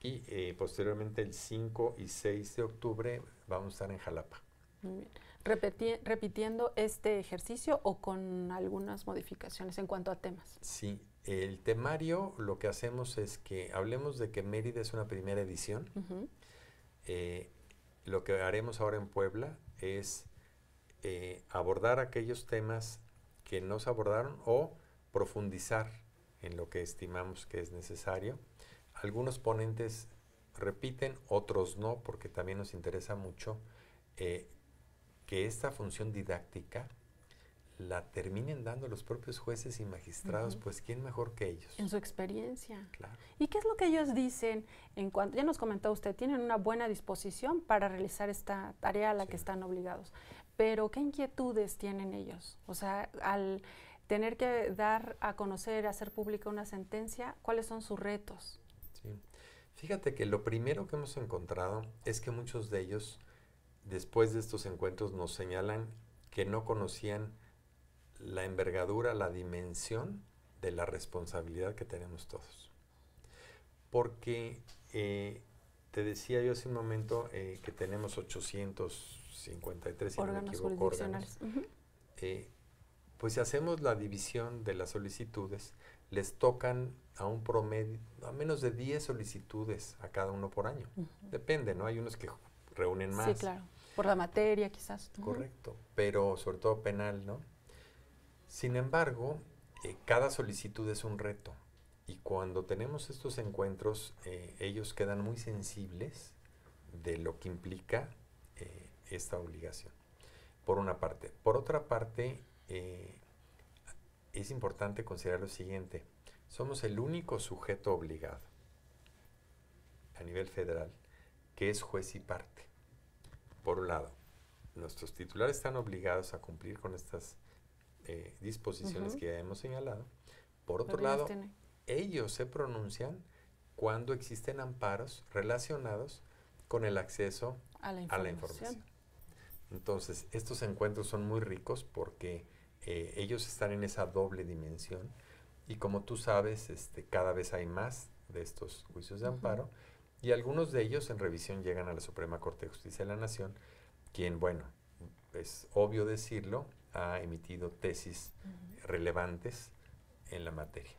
Y posteriormente el 5 y 6 de octubre vamos a estar en Jalapa. Muy bien. ¿Repitiendo este ejercicio o con algunas modificaciones en cuanto a temas? Sí. El temario, lo que hacemos es que hablemos de que Mérida es una primera edición. Lo que haremos ahora en Puebla es abordar aquellos temas que no se abordaron o profundizar en lo que estimamos que es necesario. Algunos ponentes repiten, otros no, porque también nos interesa mucho que esta función didáctica la terminen dando los propios jueces y magistrados, pues ¿quién mejor que ellos? En su experiencia. Claro. ¿Y qué es lo que ellos dicen en cuanto, ya nos comentó usted, tienen una buena disposición para realizar esta tarea a la que están obligados, pero ¿qué inquietudes tienen ellos? O sea, al tener que dar a conocer, hacer pública una sentencia, ¿cuáles son sus retos? Sí. Fíjate que lo primero que hemos encontrado es que muchos de ellos, después de estos encuentros, nos señalan que no conocían la envergadura, la dimensión de la responsabilidad que tenemos todos. Porque te decía yo hace un momento que tenemos 853, si no me equivoco, órganos. Pues si hacemos la división de las solicitudes, les tocan a un promedio, a menos de 10 solicitudes a cada uno por año. Depende, ¿no? Hay unos que reúnen más. Sí, claro. Por la materia, quizás. Correcto, pero sobre todo penal, ¿no? Sin embargo, cada solicitud es un reto, y cuando tenemos estos encuentros, ellos quedan muy sensibles de lo que implica esta obligación, por una parte. Por otra parte, es importante considerar lo siguiente: somos el único sujeto obligado a nivel federal que es juez y parte. Por un lado, nuestros titulares están obligados a cumplir con estas disposiciones que ya hemos señalado. Por otro lado, ellos se pronuncian cuando existen amparos relacionados con el acceso a la información. Entonces, estos encuentros son muy ricos porque ellos están en esa doble dimensión y como tú sabes, cada vez hay más de estos juicios de amparo y algunos de ellos en revisión llegan a la Suprema Corte de Justicia de la Nación, quien, bueno, es obvio decirlo, ha emitido tesis relevantes en la materia.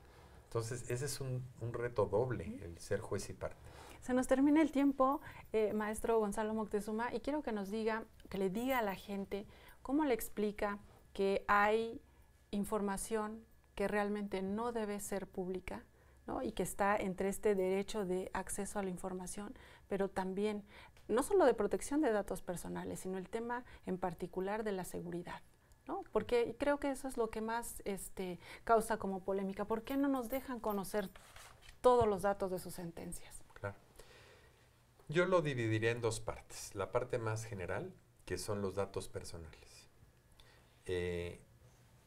Entonces, ese es un reto doble, el ser juez y parte. Se nos termina el tiempo, maestro Gonzalo Moctezuma, y quiero que nos diga, que le diga a la gente cómo le explica que hay información que realmente no debe ser pública, ¿no? Y que está entre este derecho de acceso a la información, pero también, no solo de protección de datos personales, sino el tema en particular de la seguridad, ¿no? Porque creo que eso es lo que más causa como polémica. ¿Por qué no nos dejan conocer todos los datos de sus sentencias? Claro. Yo lo dividiría en dos partes. La parte más general, que son los datos personales.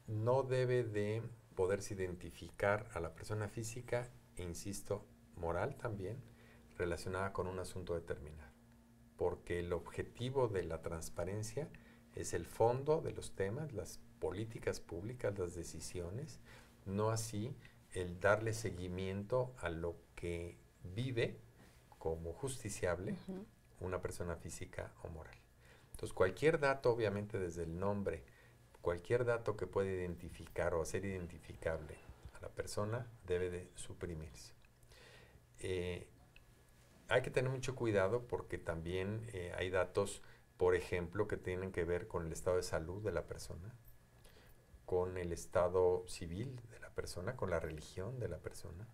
No debe de poderse identificar a la persona física, e insisto, moral también, relacionada con un asunto determinado. Porque el objetivo de la transparencia es el fondo de los temas, las políticas públicas, las decisiones, no así el darle seguimiento a lo que vive como justiciable una persona física o moral. Entonces, cualquier dato, obviamente desde el nombre, cualquier dato que pueda identificar o hacer identificable a la persona debe de suprimirse. Hay que tener mucho cuidado porque también hay datos, por ejemplo, que tienen que ver con el estado de salud de la persona, con el estado civil de la persona, con la religión de la persona.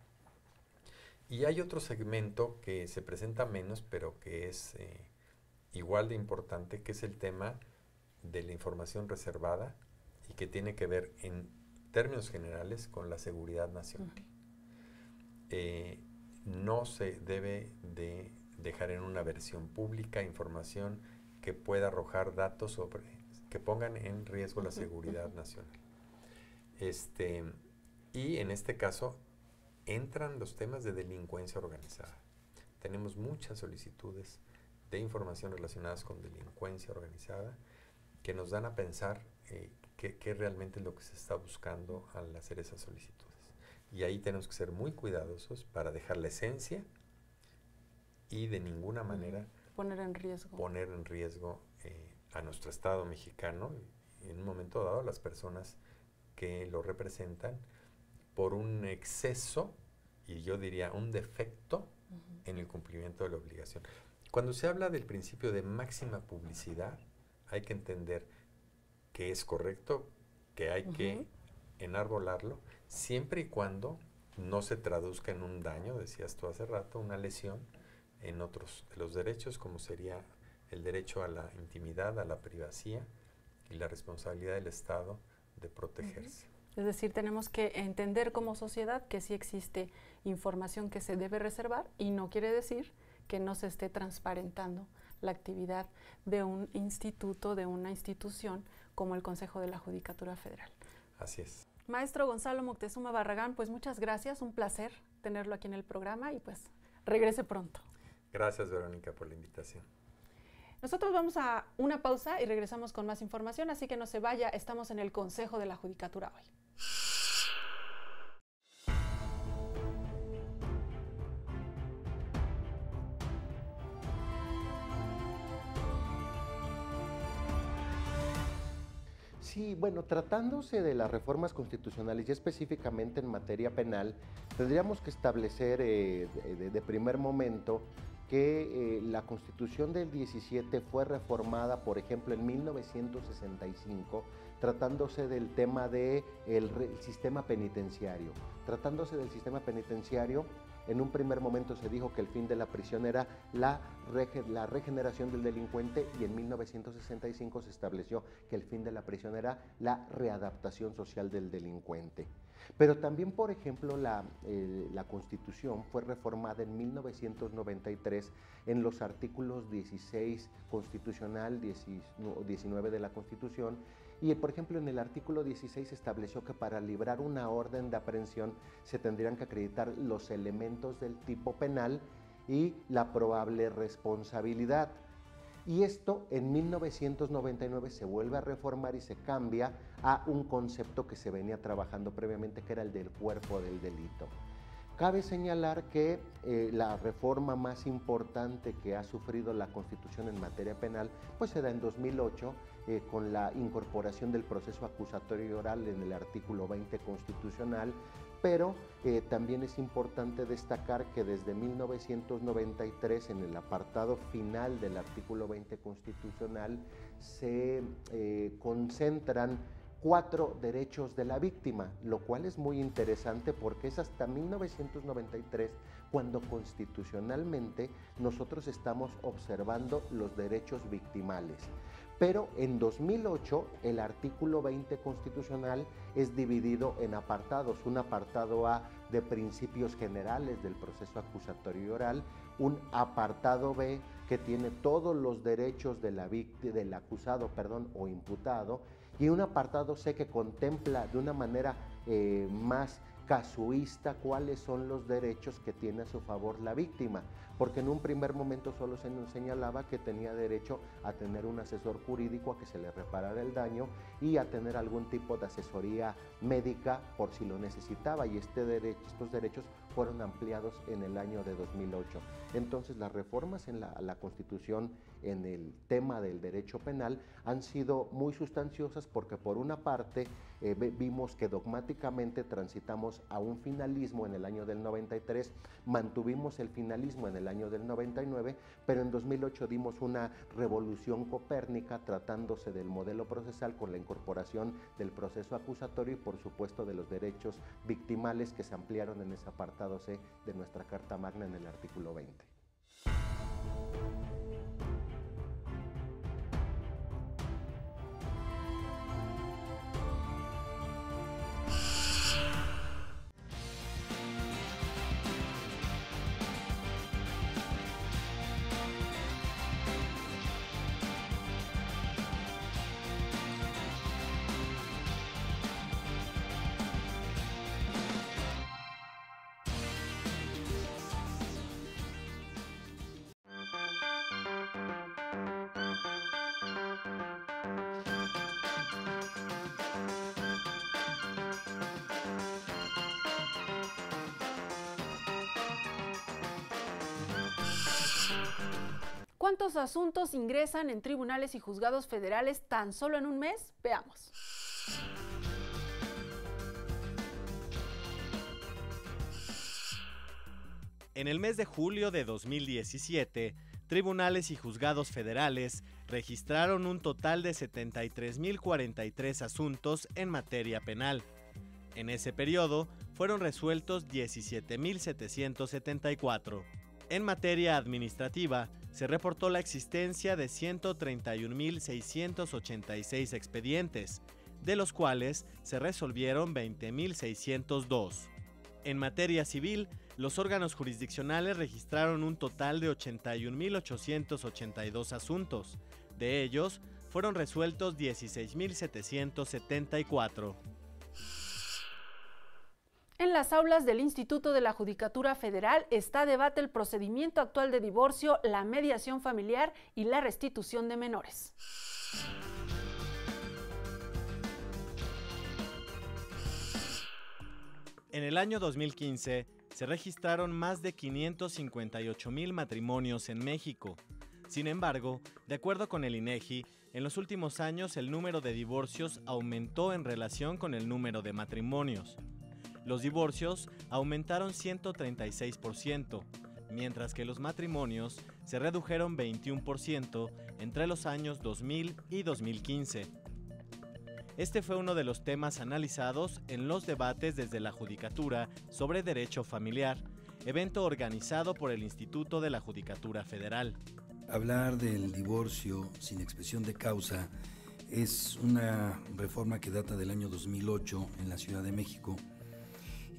Y hay otro segmento que se presenta menos, pero que es igual de importante, que es el tema de la información reservada y que tiene que ver en términos generales con la seguridad nacional. No se debe de dejar en una versión pública información que pueda arrojar datos que pongan en riesgo la seguridad nacional. Y en este caso entran los temas de delincuencia organizada. Tenemos muchas solicitudes de información relacionadas con delincuencia organizada que nos dan a pensar qué realmente es lo que se está buscando al hacer esas solicitudes. Y ahí tenemos que ser muy cuidadosos para dejar la esencia y de ninguna manera poner en riesgo a nuestro Estado mexicano y en un momento dado a las personas que lo representan por un exceso y yo diría un defecto en el cumplimiento de la obligación. Cuando se habla del principio de máxima publicidad, hay que entender que es correcto, que hay que enarbolarlo, siempre y cuando no se traduzca en un daño, decías tú hace rato, una lesión en otros de los derechos, como sería el derecho a la intimidad, a la privacidad y la responsabilidad del Estado de protegerse. Es decir, tenemos que entender como sociedad que sí existe información que se debe reservar y no quiere decir que no se esté transparentando la actividad de un instituto, de una institución como el Consejo de la Judicatura Federal. Así es. Maestro Gonzalo Moctezuma Barragán, pues muchas gracias, un placer tenerlo aquí en el programa y pues regrese pronto. Gracias, Verónica, por la invitación. Nosotros vamos a una pausa y regresamos con más información, así que no se vaya, estamos en el Consejo de la Judicatura hoy. Sí, bueno, tratándose de las reformas constitucionales y específicamente en materia penal, tendríamos que establecer de primer momento que la Constitución del 17 fue reformada, por ejemplo, en 1965, tratándose del tema del sistema penitenciario. Tratándose del sistema penitenciario, En un primer momento se dijo que el fin de la prisión era la regeneración del delincuente, y en 1965 se estableció que el fin de la prisión era la readaptación social del delincuente. Pero también, por ejemplo, la Constitución fue reformada en 1993 en los artículos 16 constitucional, 19 de la Constitución, y por ejemplo en el artículo 16 se estableció que para librar una orden de aprehensión se tendrían que acreditar los elementos del tipo penal y la probable responsabilidad. Y esto en 1999 se vuelve a reformar y se cambia a un concepto que se venía trabajando previamente, que era el del cuerpo del delito. Cabe señalar que la reforma más importante que ha sufrido la Constitución en materia penal pues se da en 2008 con la incorporación del proceso acusatorio oral en el artículo 20 constitucional, pero también es importante destacar que desde 1993 en el apartado final del artículo 20 constitucional se concentran 4 derechos de la víctima, lo cual es muy interesante porque es hasta 1993 cuando constitucionalmente nosotros estamos observando los derechos victimales. Pero en 2008 el artículo 20 constitucional es dividido en apartados, un apartado A de principios generales del proceso acusatorio oral, un apartado B que tiene todos los derechos de del acusado o imputado, y un apartado C que contempla de una manera más casuista cuáles son los derechos que tiene a su favor la víctima, porque en un primer momento solo se nos señalaba que tenía derecho a tener un asesor jurídico, a que se le reparara el daño y a tener algún tipo de asesoría médica por si lo necesitaba, y estos derechos fueron ampliados en el año de 2008. Entonces las reformas en la Constitución en el tema del derecho penal han sido muy sustanciosas porque por una parte vimos que dogmáticamente transitamos a un finalismo en el año del 93, mantuvimos el finalismo en el año del 99, pero en 2008 dimos una revolución copérnica tratándose del modelo procesal con la incorporación del proceso acusatorio y por supuesto de los derechos victimales que se ampliaron en ese apartado C de nuestra Carta Magna en el artículo 20. ¿Cuántos asuntos ingresan en tribunales y juzgados federales tan solo en un mes? Veamos. En el mes de julio de 2017, tribunales y juzgados federales registraron un total de 73.043 asuntos en materia penal. En ese periodo fueron resueltos 17.774. En materia administrativa, se reportó la existencia de 131.686 expedientes, de los cuales se resolvieron 20.602. En materia civil, los órganos jurisdiccionales registraron un total de 81.882 asuntos. De ellos, fueron resueltos 16.774. En las aulas del Instituto de la Judicatura Federal está a debate el procedimiento actual de divorcio, la mediación familiar y la restitución de menores. En el año 2015 se registraron más de 558,000 matrimonios en México. Sin embargo, de acuerdo con el INEGI, en los últimos años el número de divorcios aumentó en relación con el número de matrimonios. Los divorcios aumentaron 136%, mientras que los matrimonios se redujeron 21% entre los años 2000 y 2015. Este fue uno de los temas analizados en los debates desde la Judicatura sobre derecho familiar, evento organizado por el Instituto de la Judicatura Federal. Hablar del divorcio sin expresión de causa es una reforma que data del año 2008 en la Ciudad de México,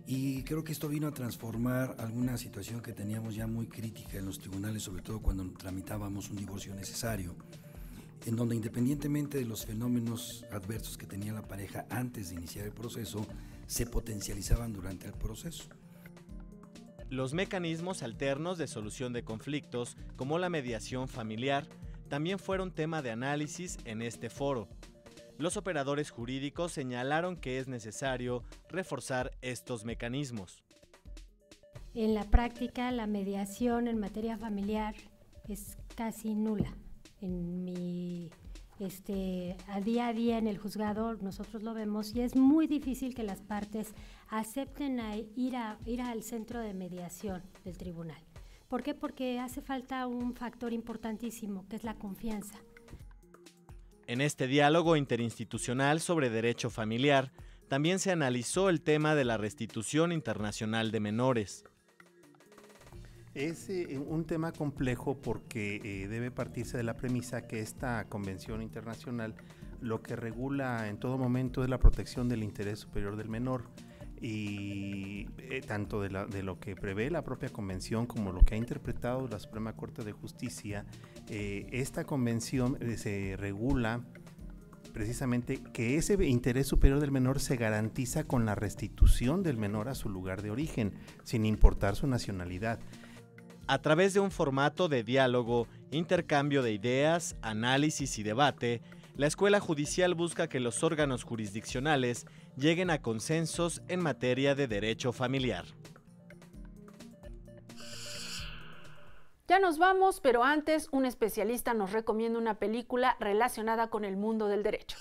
y creo que esto vino a transformar alguna situación que teníamos ya muy crítica en los tribunales, sobre todo cuando tramitábamos un divorcio necesario, en donde independientemente de los fenómenos adversos que tenía la pareja antes de iniciar el proceso, se potencializaban durante el proceso. Los mecanismos alternos de solución de conflictos, como la mediación familiar, también fueron tema de análisis en este foro. Los operadores jurídicos señalaron que es necesario reforzar estos mecanismos. En la práctica, la mediación en materia familiar es casi nula. En mi a día en el juzgado nosotros lo vemos, y es muy difícil que las partes acepten ir al centro de mediación del tribunal. ¿Por qué? Porque hace falta un factor importantísimo, que es la confianza. En este diálogo interinstitucional sobre derecho familiar, también se analizó el tema de la restitución internacional de menores. Es un tema complejo porque debe partirse de la premisa que esta convención internacional lo que regula en todo momento es la protección del interés superior del menor, y tanto de lo que prevé la propia convención como lo que ha interpretado la Suprema Corte de Justicia. Esta convención se regula precisamente que ese interés superior del menor se garantiza con la restitución del menor a su lugar de origen, sin importar su nacionalidad. A través de un formato de diálogo, intercambio de ideas, análisis y debate, la Escuela Judicial busca que los órganos jurisdiccionales lleguen a consensos en materia de derecho familiar. Ya nos vamos, pero antes un especialista nos recomienda una película relacionada con el mundo del derecho.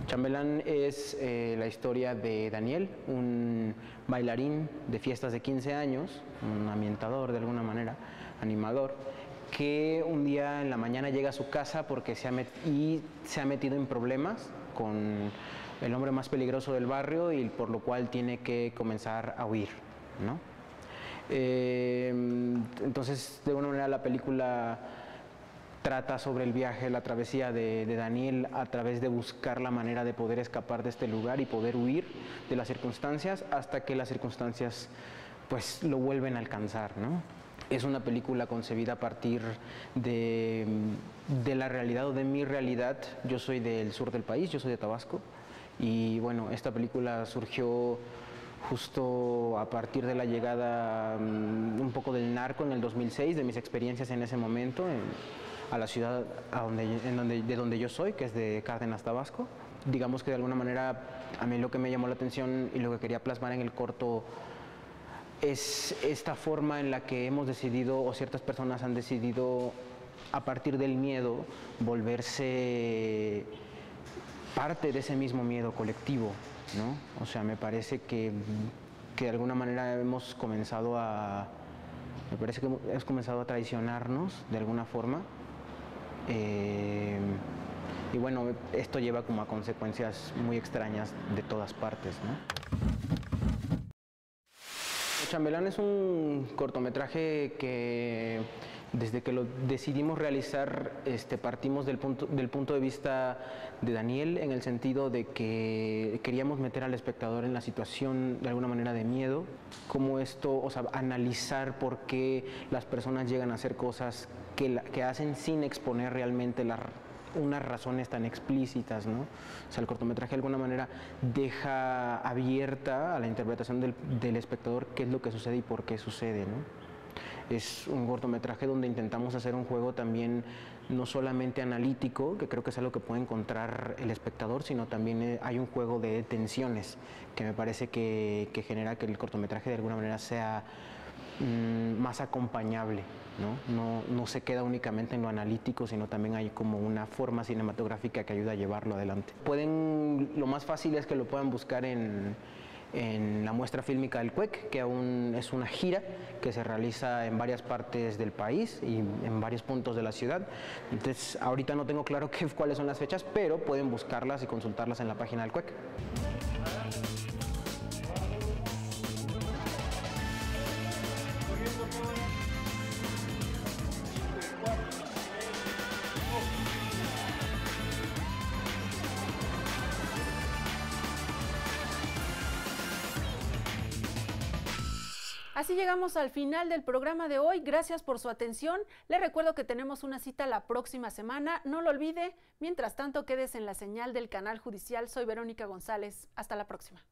Chambelán es la historia de Daniel, un bailarín de fiestas de 15 años, un ambientador de alguna manera, animador, que un día en la mañana llega a su casa porque se ha metido en problemas con el hombre más peligroso del barrio, y por lo cual tiene que comenzar a huir, ¿no? Entonces, de alguna manera la película trata sobre el viaje, la travesía de Daniel a través de buscar la manera de poder escapar de este lugar y poder huir de las circunstancias hasta que las circunstancias pues lo vuelven a alcanzar, ¿no? Es una película concebida a partir de la realidad o de mi realidad. Yo soy del sur del país, yo soy de Tabasco, y bueno, esta película surgió justo a partir de la llegada un poco del narco en el 2006, de mis experiencias en ese momento a la ciudad de donde yo soy, que es de Cárdenas, Tabasco. Digamos que de alguna manera a mí lo que me llamó la atención y lo que quería plasmar en el corto es esta forma en la que hemos decidido, o ciertas personas han decidido, a partir del miedo, volverse parte de ese mismo miedo colectivo, ¿no? O sea, me parece que de alguna manera hemos comenzado a traicionarnos de alguna forma. Y bueno, esto lleva como a consecuencias muy extrañas de todas partes, ¿no? Chambelán es un cortometraje que desde que lo decidimos realizar partimos del punto de vista de Daniel, en el sentido de que queríamos meter al espectador en la situación de alguna manera de miedo, cómo esto, o sea, analizar por qué las personas llegan a hacer cosas que hacen sin exponer realmente unas razones tan explícitas, ¿no? O sea, el cortometraje de alguna manera deja abierta a la interpretación del espectador qué es lo que sucede y por qué sucede, ¿no? Es un cortometraje donde intentamos hacer un juego también no solamente analítico, que creo que es algo que puede encontrar el espectador, sino también hay un juego de tensiones que me parece que genera que el cortometraje de alguna manera sea más acompañable, ¿no? No se queda únicamente en lo analítico, sino también hay como una forma cinematográfica que ayuda a llevarlo adelante. Lo más fácil es que lo puedan buscar en la muestra fílmica del CUEC, que aún es una gira que se realiza en varias partes del país y en varios puntos de la ciudad. Entonces, ahorita no tengo claro cuáles son las fechas, pero pueden buscarlas y consultarlas en la página del CUEC. Así llegamos al final del programa de hoy. Gracias por su atención. Le recuerdo que tenemos una cita la próxima semana. No lo olvide. Mientras tanto, quédese en la señal del canal judicial. Soy Verónica González. Hasta la próxima.